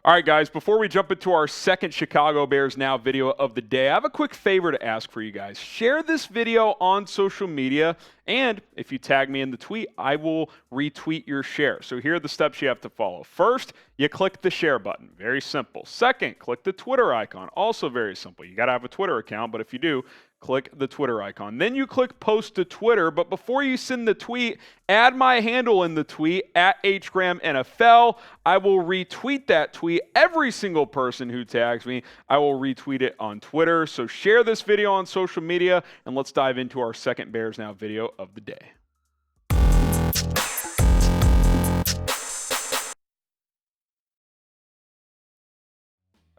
All right, guys, before we jump into our second Chicago Bears Now video of the day, I have a quick favor to ask for you guys. Share this video on social media, and if you tag me in the tweet, I will retweet your share. So here are the steps you have to follow. First, you click the share button. Very simple. Second, click the Twitter icon. Also very simple. You got to have a Twitter account, but if you do, click the Twitter icon. Then you click post to Twitter, but before you send the tweet, add my handle in the tweet, at HGramNFL. I will retweet that tweet. Every single person who tags me, I will retweet it on Twitter. So share this video on social media, and let's dive into our second Bears Now video of the day.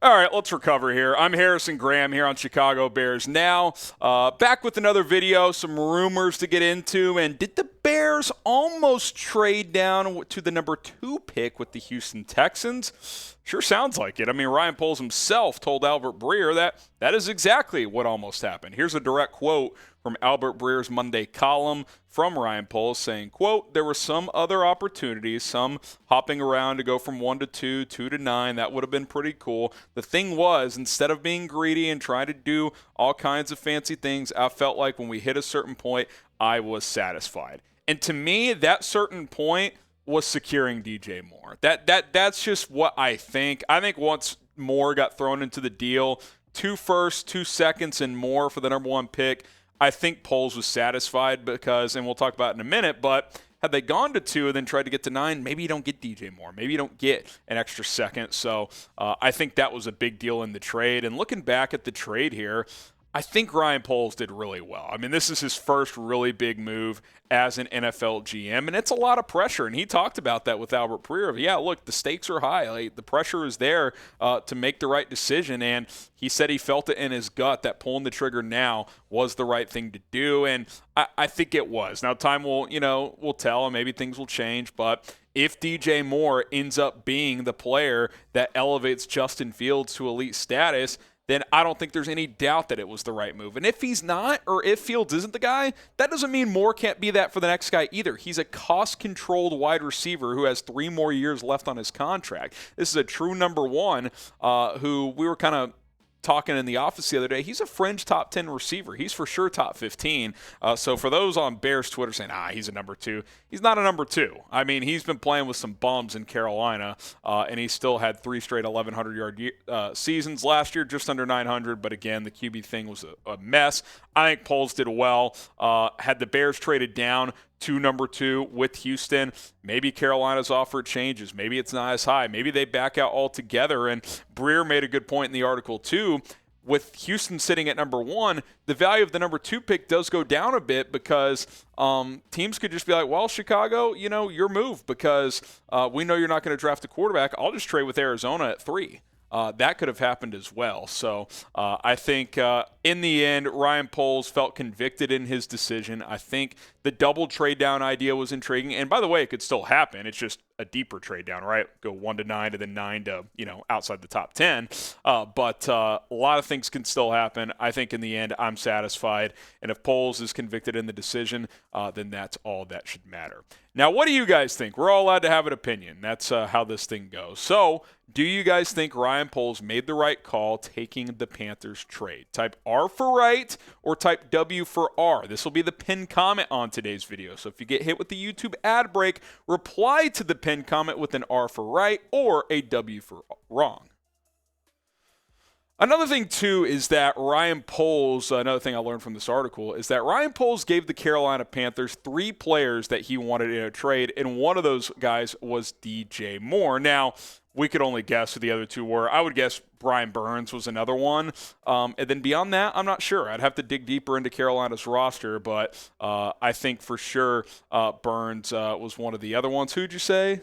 All right, let's recover here. I'm Harrison Graham here on Chicago Bears Now. Back with another video, some rumors to get into. And did the Bears almost trade down to the number 2 pick with the Houston Texans? Sure sounds like it. I mean, Ryan Poles himself told Albert Breer that is exactly what almost happened. Here's a direct quote from Albert Breer's Monday column from Ryan Poles saying, quote, "There were some other opportunities, some hopping around to go from 1 to 2, 2 to 9. That would have been pretty cool. The thing was, instead of being greedy and trying to do all kinds of fancy things, I felt like when we hit a certain point, I was satisfied." And to me, that certain point was securing DJ Moore. That's just what I think. I think once Moore got thrown into the deal, 2 firsts, 2 seconds, and more for the number 1 pick, I think Poles was satisfied because, and we'll talk about it in a minute, but had they gone to 2 and then tried to get to 9, maybe you don't get DJ Moore. Maybe you don't get an extra second. So I think that was a big deal in the trade. And looking back at the trade here, I think Ryan Poles did really well. I mean, this is his first really big move as an NFL GM, and it's a lot of pressure. And he talked about that with Albert Breer. Yeah, look, the stakes are high. Like, the pressure is there to make the right decision, and he said he felt it in his gut that pulling the trigger now was the right thing to do, and I think it was. Now, time will tell, and maybe things will change, but if DJ Moore ends up being the player that elevates Justin Fields to elite status, then I don't think there's any doubt that it was the right move. And if he's not, or if Fields isn't the guy, that doesn't mean Moore can't be that for the next guy either. He's a cost-controlled wide receiver who has 3 more years left on his contract. This is a true number 1 who we were kind of talking in the office the other day. He's a fringe top 10 receiver. He's for sure top 15. So for those on Bears Twitter saying, he's a number 2, he's not a number 2. I mean, he's been playing with some bums in Carolina, and he still had 3 straight 1,100-yard seasons last year, just under 900. But again, the QB thing was a mess. I think Poles did well. Had the Bears traded down to number 2 with Houston, maybe Carolina's offer changes. Maybe it's not as high. Maybe they back out altogether. And Breer made a good point in the article too. With Houston sitting at number 1, the value of the number 2 pick does go down a bit because teams could just be like, well, Chicago, your move because we know you're not going to draft a quarterback. I'll just trade with Arizona at 3. That could have happened as well. So I think in the end, Ryan Poles felt convicted in his decision. I think the double trade down idea was intriguing. And by the way, it could still happen. It's just a deeper trade down, right? Go 1 to 9 and then 9 to, outside the top 10. But a lot of things can still happen. I think in the end, I'm satisfied. And if Poles is convicted in the decision, then that's all that should matter. Now, what do you guys think? We're all allowed to have an opinion. That's how this thing goes. So, do you guys think Ryan Poles made the right call taking the Panthers trade? Type R for right or type W for R. This will be the pinned comment on today's video. So if you get hit with the YouTube ad break, reply to the pinned comment with an R for right or a W for wrong. Another thing, too, is that Ryan Poles, another thing I learned from this article, is that Ryan Poles gave the Carolina Panthers 3 players that he wanted in a trade, and one of those guys was DJ Moore. Now, we could only guess who the other 2 were. I would guess Brian Burns was another one. And then beyond that, I'm not sure. I'd have to dig deeper into Carolina's roster, but I think for sure Burns was one of the other ones. Who'd you say?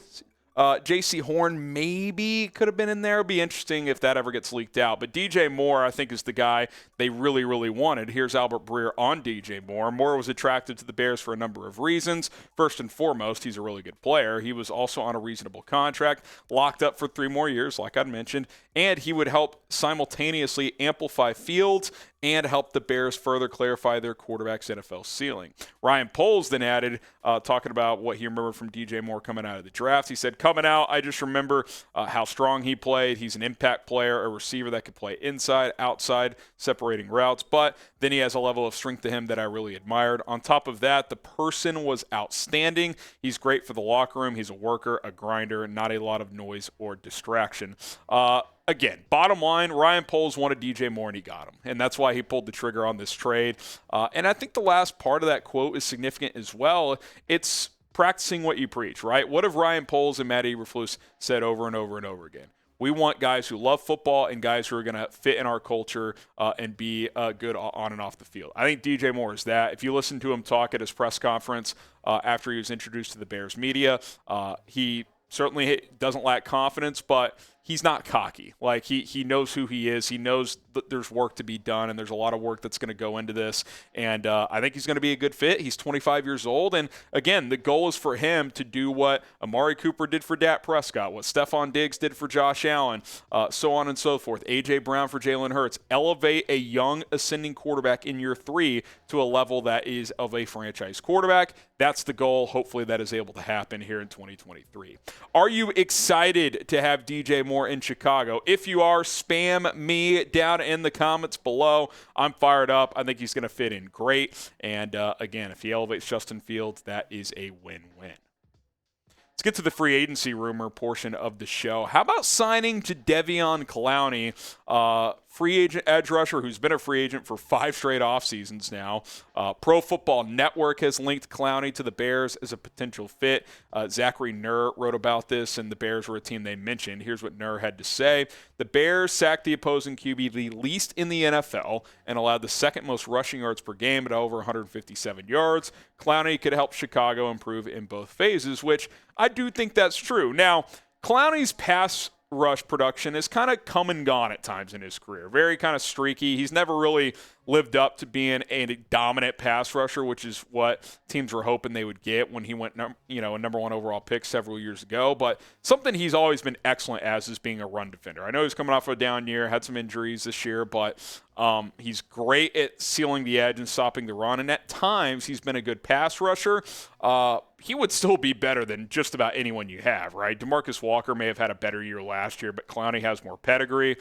J.C. Horn maybe could have been in there. It'd be interesting if that ever gets leaked out. But DJ Moore, I think, is the guy they really, really wanted. Here's Albert Breer on DJ Moore. Moore was attracted to the Bears for a number of reasons. First and foremost, he's a really good player. He was also on a reasonable contract, locked up for 3 more years, like I'd mentioned, and he would help simultaneously amplify Fields and help the Bears further clarify their quarterback's NFL ceiling. Ryan Poles then added, talking about what he remembered from DJ Moore coming out of the draft, he said, coming out, I just remember how strong he played. He's an impact player, a receiver that could play inside, outside, separating routes. But then he has a level of strength to him that I really admired. On top of that, the person was outstanding. He's great for the locker room. He's a worker, a grinder, not a lot of noise or distraction. Again, bottom line, Ryan Poles wanted DJ Moore and he got him. And that's why he pulled the trigger on this trade. And I think the last part of that quote is significant as well. It's practicing what you preach, right? What have Ryan Poles and Matt Eberflus said over and over and over again? We want guys who love football and guys who are going to fit in our culture and be good on and off the field. I think DJ Moore is that. If you listen to him talk at his press conference after he was introduced to the Bears media, he certainly doesn't lack confidence, but he's not cocky. Like, he knows who he is. He knows that there's work to be done, and there's a lot of work that's going to go into this. And I think he's going to be a good fit. He's 25 years old. And, again, the goal is for him to do what Amari Cooper did for Dak Prescott, what Stephon Diggs did for Josh Allen, so on and so forth, A.J. Brown for Jalen Hurts. Elevate a young ascending quarterback in year 3 to a level that is of a franchise quarterback. That's the goal. Hopefully that is able to happen here in 2023. Are you excited to have DJ Moore in Chicago? If you are, spam me down in the comments below. I'm fired up. I think he's going to fit in great. And again, if he elevates Justin Fields, that is a win-win. Let's get to the free agency rumor portion of the show. How about signing Jadeveon Clowney, free agent edge rusher who's been a free agent for 5 straight off seasons now. Pro Football Network has linked Clowney to the Bears as a potential fit. Zachary Nur wrote about this, and the Bears were a team they mentioned. Here's what Nur had to say. The Bears sacked the opposing QB the least in the NFL and allowed the second most rushing yards per game at over 157 yards. Clowney could help Chicago improve in both phases, which I do think that's true. Now, Clowney's pass rush production has kind of come and gone at times in his career. Very kind of streaky. He's never really lived up to being a dominant pass rusher, which is what teams were hoping they would get when he went, a number 1 overall pick several years ago. But something he's always been excellent as is being a run defender. I know he's coming off a down year, had some injuries this year, but he's great at sealing the edge and stopping the run. And at times, he's been a good pass rusher. He would still be better than just about anyone you have, right? DeMarcus Walker may have had a better year last year, but Clowney has more pedigree.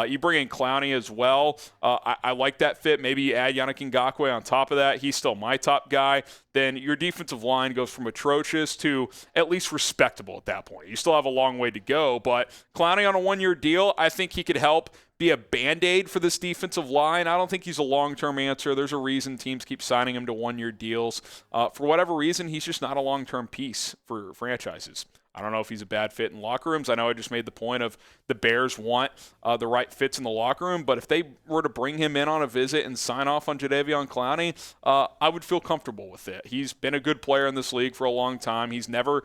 You bring in Clowney as well. I like that fit. Maybe you add Yannick Ngakoue on top of that. He's still my top guy. Then your defensive line goes from atrocious to at least respectable at that point. You still have a long way to go, but Clowney on a 1-year deal, I think he could help be a Band-Aid for this defensive line. I don't think he's a long-term answer. There's a reason teams keep signing him to 1-year deals. For whatever reason, he's just not a long-term piece for franchises. I don't know if he's a bad fit in locker rooms. I know I just made the point of the Bears want the right fits in the locker room, but if they were to bring him in on a visit and sign off on Jadeveon Clowney, I would feel comfortable with it. He's been a good player in this league for a long time. He's never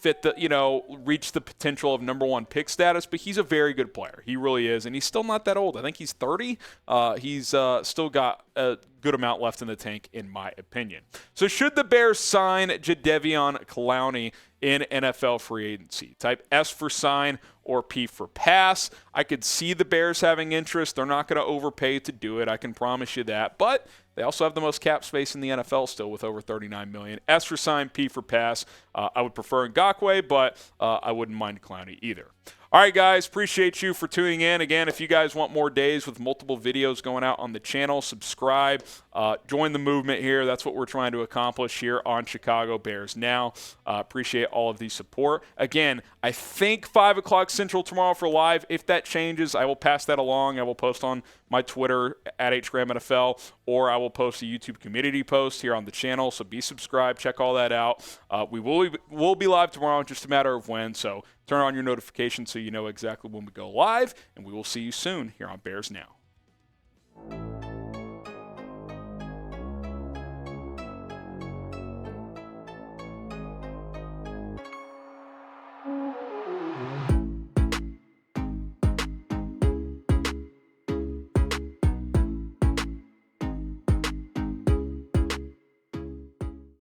reached the potential of number 1 pick status, but he's a very good player. He really is, and he's still not that old. I think he's 30. He's still got a good amount left in the tank, in my opinion. So should the Bears sign Jadeveon Clowney in NFL free agency? Type S for sign or P for pass. I could see the Bears having interest. They're not going to overpay to do it. I can promise you that. But they also have the most cap space in the NFL still with over $39 million. S for sign, P for pass. I would prefer Ngakoue, but I wouldn't mind Clowney either. All right, guys, appreciate you for tuning in. Again, if you guys want more days with multiple videos going out on the channel, subscribe, join the movement here. That's what we're trying to accomplish here on Chicago Bears Now. Appreciate all of the support. Again, I think 5 o'clock Central tomorrow for live. If that changes, I will pass that along. I will post on my Twitter at HGramNFL, or I will post a YouTube community post here on the channel. So be subscribed. Check all that out. We will be live tomorrow, just a matter of when. So turn on your notifications so you know exactly when we go live, and we will see you soon here on Bears Now.